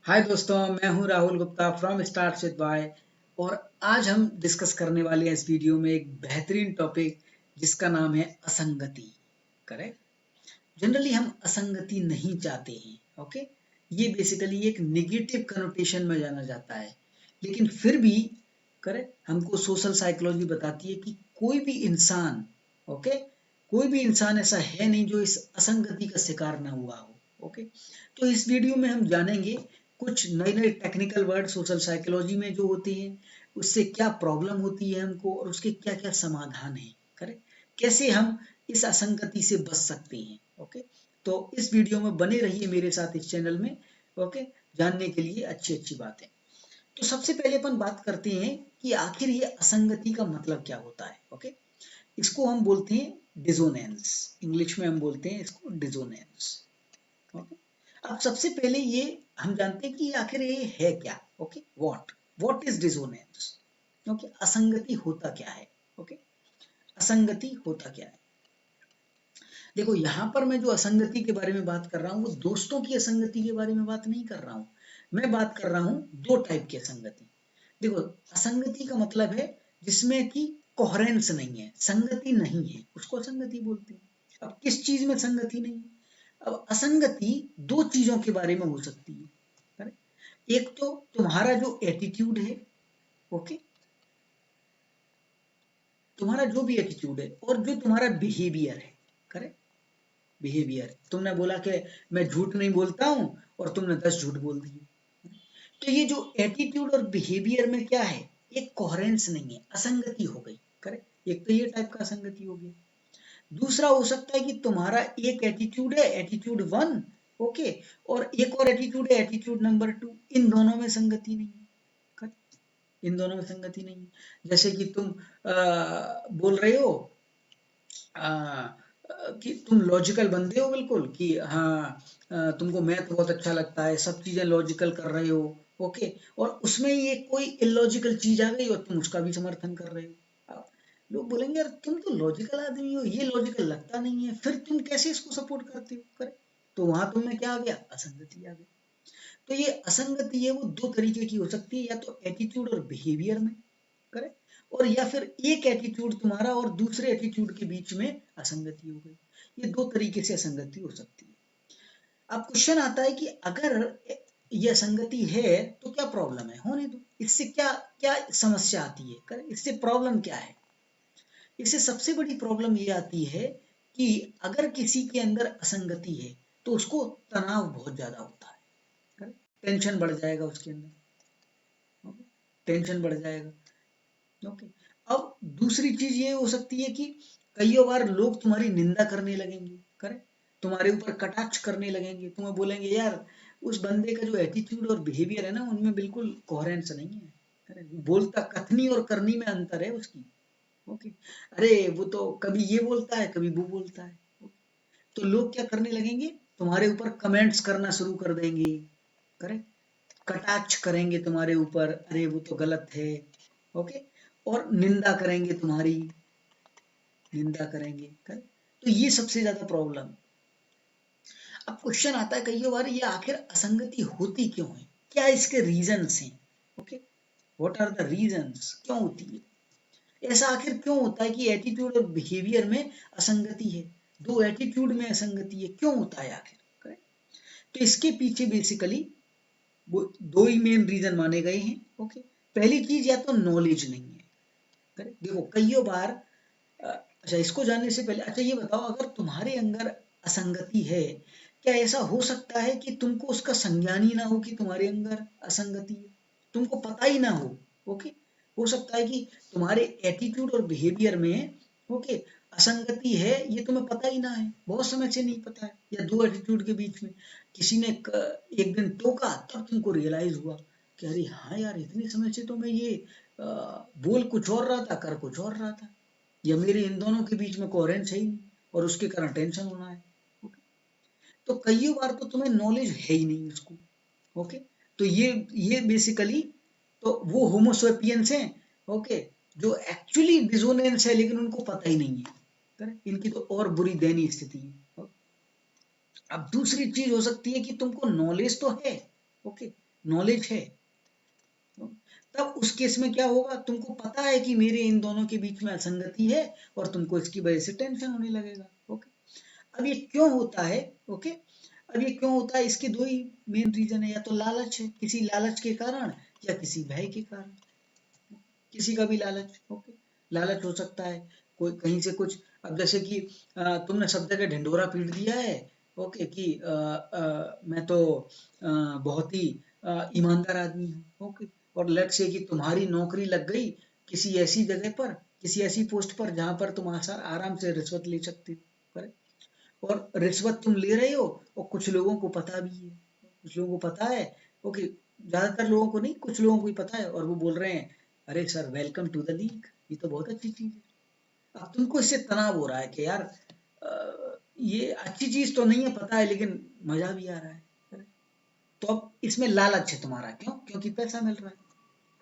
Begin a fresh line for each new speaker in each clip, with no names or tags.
हाय दोस्तों, मैं हूं Rahul Gupta from start with bye. और आज हम डिस्कस करने वाले हैं इस वीडियो में एक बेहतरीन टॉपिक जिसका नाम है असंगति। करेक्ट। जनरली हम असंगति नहीं चाहते हैं। ओके। ये बेसिकली एक नेगेटिव कनोटेशन में जाना जाता है, लेकिन फिर भी करेक्ट हमको सोशल साइकोलॉजी बताती है कि कोई भी इंसान, ओके, कोई भी इंसान ऐसा है नहीं जो इस असंगति का शिकार ना हुआ हो। ओके। तो इस वीडियो में हम जानेंगे कुछ नए नए टेक्निकल वर्ड सोशल साइकोलॉजी में जो होते हैं, उससे क्या प्रॉब्लम होती है हमको और उसके क्या क्या समाधान है। करेक्ट। कैसे हम इस असंगति से बच सकते हैं। ओके। तो इस वीडियो में बने रहिए मेरे साथ इस चैनल में। ओके। जानने के लिए अच्छी अच्छी बातें। तो सबसे पहले अपन बात करते हैं कि आखिर ये असंगति का मतलब क्या होता है। ओके। इसको हम बोलते हैं डिसोनेंस। इंग्लिश में हम बोलते हैं इसको डिसोनेंस। ओके। अब सबसे पहले ये हम जानते हैं कि आखिर ये है क्या। Okay. What is dissonance. Okay. असंगति होता क्या है। ओके। असंगति होता क्या है। देखो, यहाँ पर मैं जो असंगति के बारे में बात कर रहा हूँ वो दोस्तों की असंगति के बारे में बात नहीं कर रहा हूँ। मैं बात कर रहा हूँ दो टाइप की असंगति। देखो, असंगति का मतलब है जिसमें कि कोहेरेंस नहीं है, संगति नहीं है, उसको असंगति बोलते हैं। अब किस चीज में संगति नहीं है। अब असंगति दो चीजों के बारे में हो सकती है। करेक्ट? एक तो तुम्हारा जो एटीट्यूड है। ओके। तुम्हारा जो भी एटीट्यूड है और जो तुम्हारा बिहेवियर है। करेक्ट। बिहेवियर, तुमने बोला कि मैं झूठ नहीं बोलता हूं और तुमने 10 झूठ बोल दिए। तो ये जो एटीट्यूड और बिहेवियर में क्या है, एक कोहेरेंस नहीं है, असंगति हो गई। करेक्ट। एक तो ये टाइप का असंगति हो गई। दूसरा हो सकता है कि तुम्हारा एक एटीट्यूड है, एटीट्यूड वन। ओके। और एक और एटीट्यूड है, एटीट्यूड नंबर टू। इन दोनों में संगति नहीं है। correct? इन दोनों में संगति नहीं है। जैसे कि तुम बोल रहे हो कि तुम लॉजिकल बंदे हो बिल्कुल, कि हाँ, तुमको मैथ बहुत अच्छा लगता है, सब चीजें लॉजिकल कर रहे हो। ओके। और उसमें ये कोई इलॉजिकल चीज आ गई और तुम उसका भी समर्थन कर रहे हो। अब लोग बोलेंगे यार तुम तो लॉजिकल आदमी हो, ये लॉजिकल लगता नहीं है, फिर तुम कैसे इसको सपोर्ट करते हो। करे। तो वहां तुम में क्या आ गया, असंगति आ गई। तो ये असंगति है वो दो तरीके की हो सकती है, या तो एटीट्यूड और बिहेवियर में। करेक्ट। और या फिर एक एटीट्यूड तुम्हारा और दूसरे एटीट्यूड के बीच में असंगति हो गई। ये दो तरीके से असंगति हो सकती है। अब क्वेश्चन आता है कि अगर ये असंगति है तो क्या प्रॉब्लम है, होने दो, इससे क्या क्या समस्या आती है। करेक्ट। इससे प्रॉब्लम क्या है। इससे सबसे बड़ी प्रॉब्लम ये आती है कि अगर किसी के अंदर असंगति है तो उसको तनाव बहुत ज्यादा होता है। करेक्ट। टेंशन बढ़ जाएगा उसके अंदर। ओके। टेंशन बढ़ जाएगा। ओके। अब दूसरी चीज ये हो सकती है कि कई बार लोग तुम्हारी निंदा करने लगेंगे। करेक्ट। तुम्हारे ऊपर कटाक्ष करने लगेंगे, तुम्हें बोलेंगे यार उस बंदे का जो एटीट्यूड और बिहेवियर है ना उनमें बिल्कुल कोहेरेंस नहीं है। करेक्ट। बोलता कथनी और करनी में अंतर है उसकी। ओके। अरे वो तो कभी ये बोलता है कभी वो बोलता है। तो लोग क्या करने लगेंगे, तुम्हारे ऊपर कमेंट्स करना शुरू कर देंगे। करेक्ट। कटाक्ष करेंगे तुम्हारे ऊपर, अरे वो तो गलत है। ओके। और निंदा करेंगे तुम्हारी, निंदा करेंगे। करेक्ट। तो ये सबसे ज्यादा प्रॉब्लम। अब क्वेश्चन आता है कई बार, ये आखिर असंगति होती क्यों है, क्या इसके रीजंस हैं। Okay. What are the reasons, क्यों होती है ऐसा, आखिर क्यों होता है कि एटीट्यूड और बिहेवियर में असंगति है, दो एटीट्यूड में असंगति है, क्यों होता है आखिर। करेक्ट। तो इसके पीछे बेसिकली वो दो ही मेन रीजन माने गए हैं। ओके। पहली चीज, या तो नॉलेज नहीं है। करेक्ट। देखो कई बार अच्छा, इसको जानने से पहले अच्छा ये बताओ, अगर तुम्हारे अंदर असंगति है, क्या ऐसा हो सकता है कि तुमको उसका संज्ञान ही ना हो कि तुम्हारे अंदर असंगति है, तुमको पता ही ना हो। ओके। हो सकता है कि तुम्हारे एटीट्यूड और बिहेवियर में, ओके, असंगति है, ये तुम्हें पता ही ना है, बहुत समय से नहीं पता है, या दो एटीट्यूड के बीच में किसी ने एक दिन टोका तब तुमको रियलाइज हुआ कि अरे हाँ यार, इतने समय से तो मैं ये बोल कुछ और रहा था, कर कुछ और रहा था, या मेरे इन दोनों के बीच में कोहेरेंस है ही नहीं और उसके कारण टेंशन होना है। ओके। तो कई बार तो तुम्हें नॉलेज है ही नहीं उसको। ओके। तो ये बेसिकली तो वो होमोसेपियंस हैं। ओके। जो एक्चुअली डिसोनेंस है लेकिन उनको पता ही नहीं है। करेक्ट। इनकी तो और बुरी दयनीय स्थिति है। अब दूसरी चीज हो सकती है कि तुमको नॉलेज तो है। ओके। नॉलेज है, तब उस केस में क्या होगा, तुमको पता है कि मेरे इन दोनों के बीच में असंगति है और तुमको इसकी वजह से टेंशन होने लगेगा। ओके, अब ये क्यों होता है? ओके, अब ये क्यों होता है, इसके दो ही मेन रीजन है, या तो लालच है, किसी लालच के कारण, या किसी भय के कारण, किसी का भी लालच। ओके, लालच हो सकता है कोई कहीं से कुछ, अब जैसे कि तुमने सब जगह ढिंढोरा पीट दिया है, ओके, कि मैं तो बहुत ही ईमानदार आदमी हूँ, ओके, और लेट से कि तुम्हारी नौकरी लग गई किसी ऐसी जगह पर, किसी ऐसी पोस्ट पर जहां पर तुम आराम से रिश्वत ले सकते हो, करेक्ट, और रिश्वत तुम ले रहे हो और कुछ लोगों को पता भी है, कुछ लोगों को पता है, ओके, ज्यादातर लोगों को नहीं, कुछ लोगों को ही पता है, और वो बोल रहे हैं अरे sir welcome to the league, ये तो बहुत अच्छी चीज है। अब तुमको इससे तनाव हो रहा है कि यार ये अच्छी चीज तो नहीं है, पता है, लेकिन मजा भी आ रहा है, तो अब इसमें लालच है तुम्हारा, क्यों? क्योंकि पैसा मिल रहा है,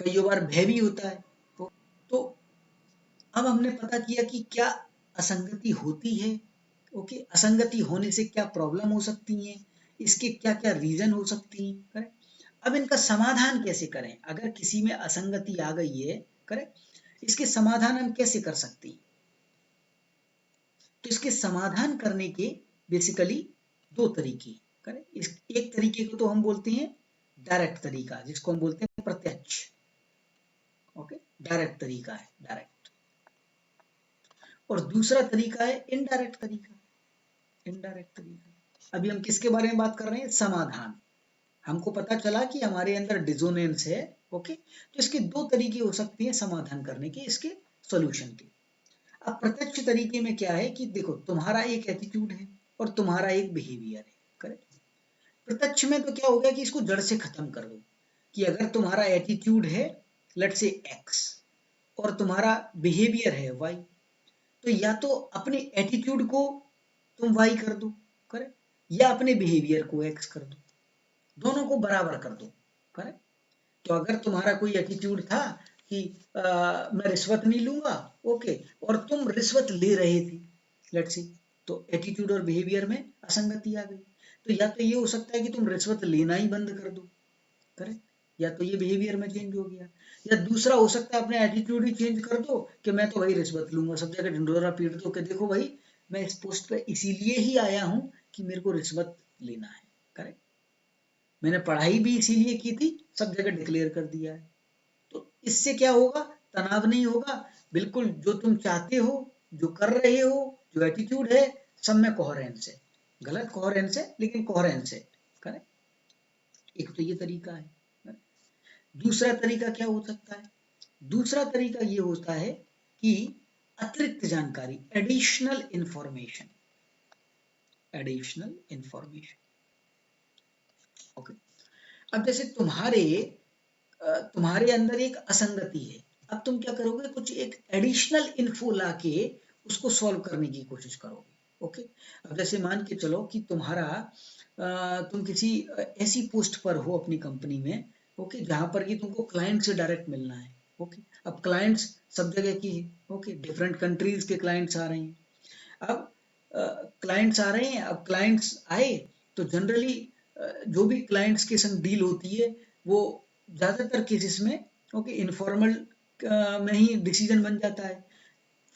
कई बार भय भी होता है। तो अब हमने पता किया कि क्या असंगति होती है, ओके, असंगति होने से क्या प्रॉब्लम हो सकती है, इसके क्या क्या रीजन हो सकती है, करेक्ट, अब इनका समाधान कैसे करें, अगर किसी में असंगति आ गई है, करेक्ट, इसके समाधान हम कैसे कर सकते हैं? तो इसके समाधान करने के बेसिकली दो तरीके, करेक्ट, इस एक तरीके को तो हम बोलते हैं डायरेक्ट तरीका, जिसको हम बोलते हैं प्रत्यक्ष, ओके, डायरेक्ट तरीका है, डायरेक्ट, और दूसरा तरीका है इनडायरेक्ट तरीका, इनडायरेक्ट तरीका। अभी हम किसके बारे में बात कर रहे हैं? समाधान। हमको पता चला कि हमारे अंदर डिसोनेंस है, ओके, तो इसके दो तरीके हो सकते हैं समाधान करने के, इसके सॉल्यूशन के। अब प्रत्यक्ष तरीके में क्या है कि देखो, तुम्हारा एक एटीट्यूड है और तुम्हारा एक बिहेवियर है, करेक्ट, प्रत्यक्ष में तो क्या हो गया कि इसको जड़ से खत्म कर दो, कि अगर तुम्हारा एटीट्यूड है लेट्स से एक्स और तुम्हारा बिहेवियर है वाई, तो या तो अपने एटीट्यूड को तुम वाई कर दो, करेक्ट, या अपने बिहेवियर को एक्स कर दो, दोनों को बराबर कर दो, करेक्ट। तो अगर तुम्हारा कोई एटीट्यूड था कि मैं रिश्वत नहीं लूंगा, ओके, और तुम रिश्वत ले रहे थे, लेट्स सी, तो एटीट्यूड और बिहेवियर में असंगति आ गई, तो या तो ये हो सकता है कि तुम रिश्वत लेना ही बंद कर दो, करेक्ट, या तो ये बिहेवियर में चेंज हो गया, या दूसरा हो सकता है अपने एटीट्यूड ही चेंज कर दो कि मैं तो भाई रिश्वत लूंगा, सब जगह ढिंढोरा पीट दो कि देखो भाई मैं इस पोस्ट पे इसीलिए ही आया हूं कि मेरे को रिश्वत लेना है, करेक्ट, मैंने पढ़ाई भी इसीलिए की थी, सब जगह डिक्लेयर कर दिया है। तो इससे क्या होगा? तनाव नहीं होगा, बिल्कुल जो तुम चाहते हो, जो कर रहे हो, जो एटीट्यूड है, सब में कोहेरेंस है, गलत कोहेरेंस है लेकिन कोहेरेंस है, करेक्ट। एक तो ये तरीका है। दूसरा तरीका क्या हो सकता है? दूसरा तरीका ये होता है कि अतिरिक्त जानकारी, additional information, additional information, okay. अब जैसे तुम्हारे अंदर एक असंगति है, अब तुम क्या करोगे? कुछ एक एडिशनल इन्फो लाके उसको सॉल्व करने की कोशिश करोगे, ओके। अब जैसे मान के चलो कि तुम किसी ऐसी पोस्ट पर हो अपनी कंपनी में, ओके, जहां पर कि तुमको क्लाइंट से डायरेक्ट मिलना है, ओके। अब क्लाइंट्स सब जगह की है, ओके, डिफरेंट कंट्रीज के क्लाइंट्स आ रहे हैं। अब क्लाइंट्स आ रहे हैं, अब क्लाइंट्स आए तो जनरली जो भी क्लाइंट्स के संग डील होती है वो ज्यादातर केसेस में, ओके, इनफॉर्मल में ही डिसीजन बन जाता है।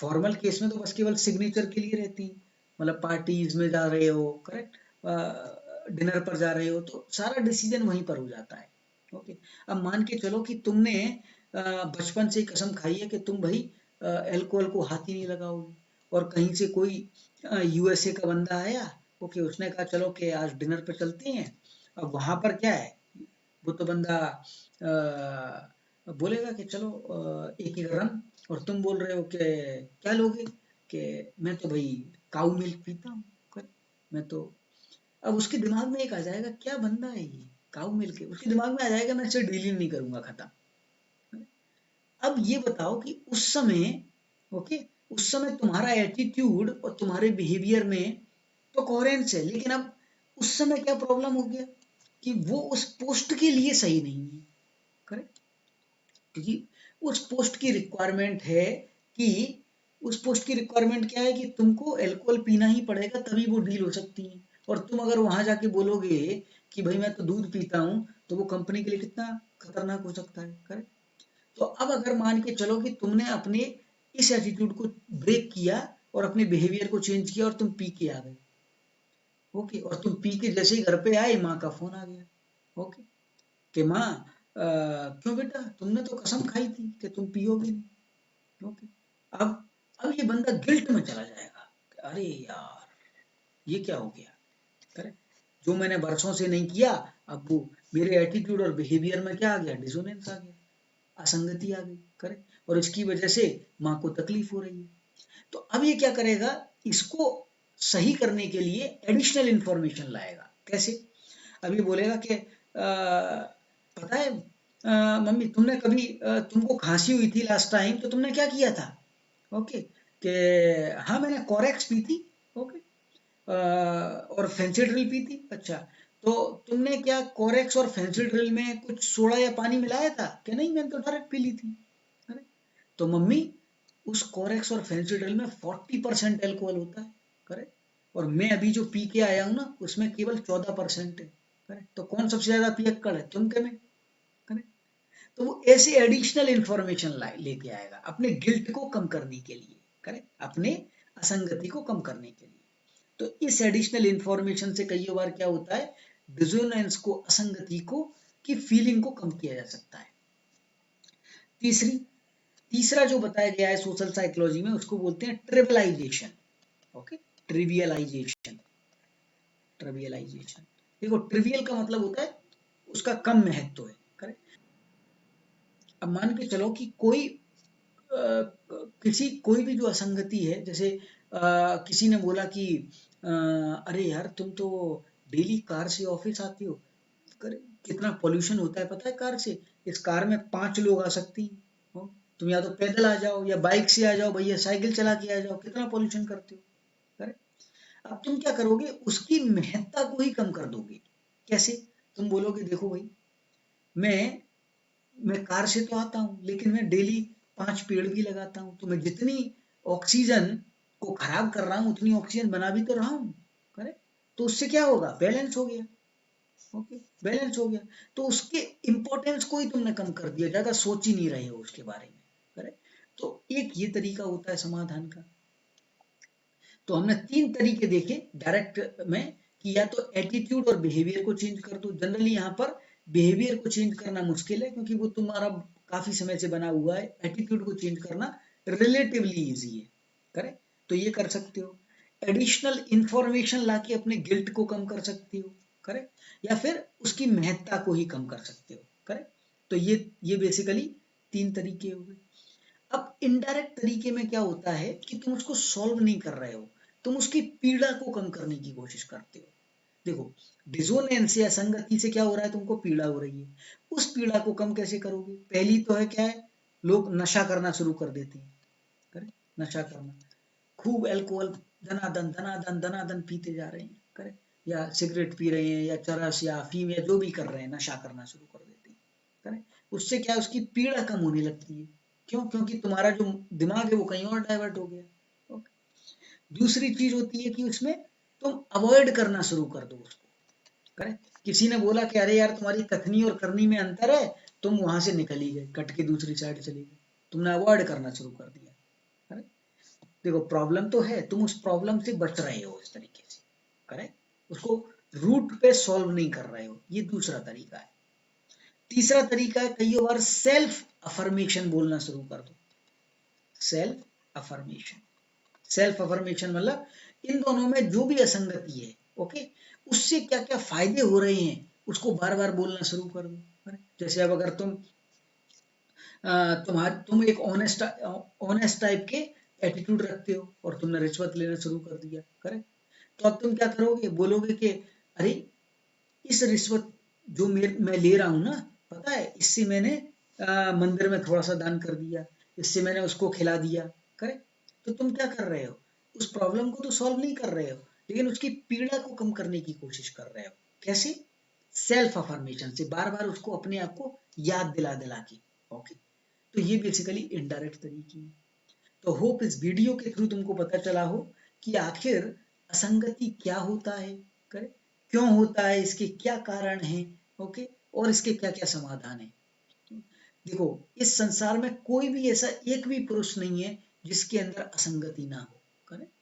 फॉर्मल केस में तो बस केवल सिग्नेचर के लिए रहती है, मतलब पार्टीज में जा रहे हो, करेक्ट, डिनर पर जा रहे हो तो सारा डिसीजन वहीं पर हो जाता है, ओके। अब मान के चलो कि तुमने बचपन से कसम खाई है कि तुम भाई अल्कोहल को हाथ ही नहीं लगाओगे, और कहीं से कोई यूएसए का बंदा आया, ओके, उसने कहा चलो कि आज डिनर पे चलते हैं। अब वहां पर क्या है, वो तो बंदा बोलेगा कि चलो एक एक रम, और तुम बोल रहे हो कि क्या लोगे, कि मैं तो भाई काऊ मिल्क पीता हूँ, मैं तो, अब उसके दिमाग में एक आ जाएगा क्या बंदा है ये, काऊ मिल्क है, उसके दिमाग में आ जाएगा मैं इसे डील नहीं करूंगा, खत्म। अब ये बताओ कि उस समय, ओके, उस समय तुम्हारा एटीट्यूड और तुम्हारे बिहेवियर में तो कोहेरेंस है, लेकिन अब उस समय क्या प्रॉब्लम हो गया कि वो उस पोस्ट के लिए सही नहीं है, करेक्ट, क्योंकि उस पोस्ट की रिक्वायरमेंट है कि, उस पोस्ट की रिक्वायरमेंट क्या है कि तुमको अल्कोहल पीना ही पड़ेगा तभी वो डील हो सकती है, और तुम अगर वहां जाके बोलोगे कि भाई मैं तो दूध पीता हूँ, तो वो कंपनी के लिए कितना खतरनाक हो सकता है, करेक्ट। तो अब अगर मान के चलो कि तुमने अपने इस एटीट्यूड को ब्रेक किया और अपने बिहेवियर को चेंज किया और तुम पी के आ गए, ओके, और तुम पी के जैसे ही घर पे आए माँ का फोन आ गया, ओके, कि माँ क्यों बेटा तुमने तो कसम खाई थी कि तुम पियोगे नहीं, ओके। अब ये बंदा गिल्ट में चला जाएगा कि अरे यार ये क्या हो गया, करेक्ट, जो मैंने बरसों से नहीं किया, अब वो मेरे एटीट्यूड और बिहेवियर में क्या आ गया, डिसोनेंस आ गया, असंगति आ गई, करेक्ट, और इसकी वजह से माँ को तकलीफ हो रही है। तो अब ये क्या करेगा, इसको सही करने के लिए एडिशनल इंफॉर्मेशन लाएगा। कैसे? अब ये बोलेगा कि पता है मम्मी तुमने कभी तुमको खांसी हुई थी लास्ट टाइम तो तुमने क्या किया था, ओके, कि हाँ मैंने कोरेक्स पी थी, ओके, और फेंसिड्रिल पी थी, अच्छा, तो तुमने क्या कोरेक्स और फेंसिड्रिल में कुछ सोडा या पानी मिलाया था कि नहीं, मैंने तो डायरेक्ट पी ली थी, अरे तो मम्मी उस कोरेक्स और फेंसिड्रिल में 40% एल्कोहल होता है, करेक्ट, और मैं अभी जो पी के आया हूं ना उसमें केवल 14% है, करेक्ट, तो कौन सबसे ज्यादा पियक्कड़ है, तुम के मैं, करेक्ट। तो वो ऐसे एडिशनल इंफॉर्मेशन लेके आएगा अपने गिल्ट को कम करने के लिए, करेक्ट, अपने असंगति को कम करने के लिए। तो इस एडिशनल इंफॉर्मेशन से कई बार क्या होता है, डिसोनेंस को, असंगति को, की फीलिंग को कम किया जा सकता है। तीसरा जो बताया गया है सोशल साइकोलॉजी में उसको बोलते हैं ट्रिवियलाइजेशन, ओके, ट्रिवियलाइजेशन, ट्रिवियलाइजेशन। देखो ट्रिवियल का मतलब होता है उसका कम महत्व है, करेक्ट। अब मान के चलो कि कोई भी जो असंगति है, जैसे किसी ने बोला कि अरे यार तुम तो डेली कार से ऑफिस आती हो, कितना पोल्यूशन होता है पता है कार से, इस कार में 5 लोग आ सकती हैं, हो? तुम या तो पैदल आ जाओ या बाइक से आ जाओ भैया, साइकिल चला के आ जाओ, कितना पोल्यूशन करते हो, करेक्ट। अब तुम क्या करोगे, उसकी महत्ता को ही कम कर दोगे। कैसे? तुम बोलोगे देखो भाई, मैं मैं कार से तो आता हूँ लेकिन मैं डेली 5 पेड़ भी लगाता हूँ, तो मैं जितनी ऑक्सीजन को खराब कर रहा हूँ उतनी ऑक्सीजन बना भी तो रहा हूँ, करेक्ट। तो उससे क्या होगा, बैलेंस हो गया, ओके, बैलेंस हो गया। तो उसके इंपॉर्टेंस को ही तुमने कम कर दिया, ज्यादा सोच ही नहीं रहे हो उसके बारे में, करेक्ट। तो एक ये तरीका होता है समाधान का। तो हमने 3 तरीके देखे डायरेक्ट में, कि या तो एटीट्यूड और बिहेवियर को चेंज कर दो। जनरली यहाँ पर बिहेवियर को चेंज करना मुश्किल है क्योंकि वो तुम्हारा काफी समय से बना हुआ है, एटीट्यूड को चेंज करना रिलेटिवली इजी है, करेक्ट, तो ये कर सकते हो। एडिशनल इंफॉर्मेशन लाके अपने गिल्ट को कम कर सकते हो, करेक्ट, या फिर उसकी महत्ता को ही कम कर सकते हो, करेक्ट। तो ये बेसिकली 3 तरीके हो गए। अब इनडायरेक्ट तरीके में क्या होता है कि तुम उसको सॉल्व नहीं कर रहे हो, तुम उसकी पीड़ा को कम करने की कोशिश करते हो। देखो डिसोनेंस या संगति से क्या हो रहा है, तुमको पीड़ा हो रही है, उस पीड़ा को कम कैसे करोगे, पहली तो है क्या है, लोग नशा करना शुरू कर देते हैं, करें, नशा करना, खूब अल्कोहल धनादन धनादन धनादन पीते जा रहे हैं, करें, या सिगरेट पी रहे हैं या चरस या अफीम या जो भी कर रहे हैं, नशा करना शुरू कर देते हैं, करें। उससे क्या है, उसकी पीड़ा कम होने लगती है, क्यों, क्योंकि तुम्हारा जो दिमाग है वो कहीं और डाइवर्ट हो गया, ओके। दूसरी चीज होती है कि उसमें तुम अवॉइड करना शुरू कर दो उसको, करेक्ट। किसी ने बोला कि अरे यार तुम्हारी कथनी और करनी में अंतर है, तुम वहां से निकल ही गए, कट के दूसरी साइड चले गए, तुमने अवॉइड करना शुरू कर दिया, करेक्ट। देखो प्रॉब्लम तो है, तुम उस प्रॉब्लम से बच रहे हो इस तरीके से, करेक्ट, उसको रूट पे सॉल्व नहीं कर रहे हो, ये दूसरा तरीका है। तीसरा तरीका है कई बार सेल्फ अफर्मेशन बोलना शुरू कर दो, सेल्फ अफर्मेशन। सेल्फ अफर्मेशन मतलब इन दोनों में जो भी असंगति है, ओके, उससे क्या क्या फायदे हो रहे हैं उसको बार बार बोलना शुरू कर दो। जैसे अब अगर तुम एक ऑनेस्ट टाइप के एटीट्यूड रखते हो और तुमने रिश्वत लेना शुरू कर दिया, करेक्ट, तो अब तुम क्या करोगे, बोलोगे कि अरे इस रिश्वत जो मैं ले रहा हूं ना, पता है इससे मैंने मंदिर में थोड़ा सा दान कर दिया, इससे मैंने उसको खिला दिया, करेक्ट। तो तुम क्या कर रहे हो, उस प्रॉब्लम को तो सॉल्व नहीं कर रहे हो लेकिन उसकी पीड़ा को कम करने की कोशिश कर रहे हो। कैसे? सेल्फ अफर्मेशन से, बार बार उसको अपने आप को याद दिला दिला के, ओके। तो ये बेसिकली इनडायरेक्ट तरीके हैं। तो होप इस वीडियो के थ्रू तुमको पता चला हो कि आखिर असंगति क्या होता है, करेक्ट, क्यों होता है, इसके क्या कारण हैं, ओके, और इसके क्या क्या समाधान है। देखो, इस संसार में कोई भी ऐसा एक भी पुरुष नहीं है जिसके अंदर असंगति ना हो। करेक्ट।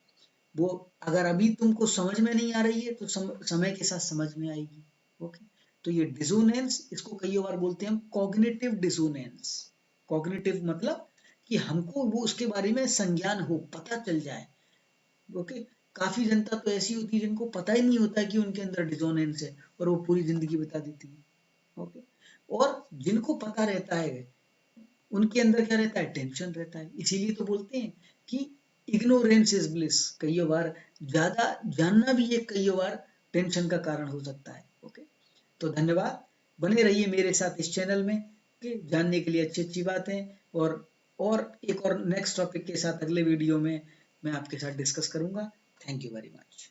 वो अगर अभी तुमको समझ में नहीं आ रही है तो समय के साथ समझ में आएगी। ओके। तो ये डिसोनेंस, इसको कई बार बोलते हैं हम कॉग्निटिव डिसोनेंस। कॉग्निटिव मतलब कि हमको वो उसके बारे में संज्ञान हो, पता चल जाए। ओके। काफी जनता तो ऐसी होती है जिनको पता ही नहीं होता कि उनके अंदर डिसोनेंस है और वो पूरी जिंदगी बिता देती है। ओके। और जिनको पता रहता है उनके अंदर क्या रहता है, टेंशन रहता है। इसीलिए तो बोलते हैं कि इग्नोरेंस इज ब्लिस। कई बार ज्यादा जानना भी एक कई बार टेंशन का कारण हो सकता है। ओके। तो धन्यवाद, बने रहिए मेरे साथ इस चैनल में कि जानने के लिए अच्छी अच्छी बातें। और एक और नेक्स्ट टॉपिक के साथ अगले वीडियो में मैं आपके साथ डिस्कस करूंगा। Thank you very much.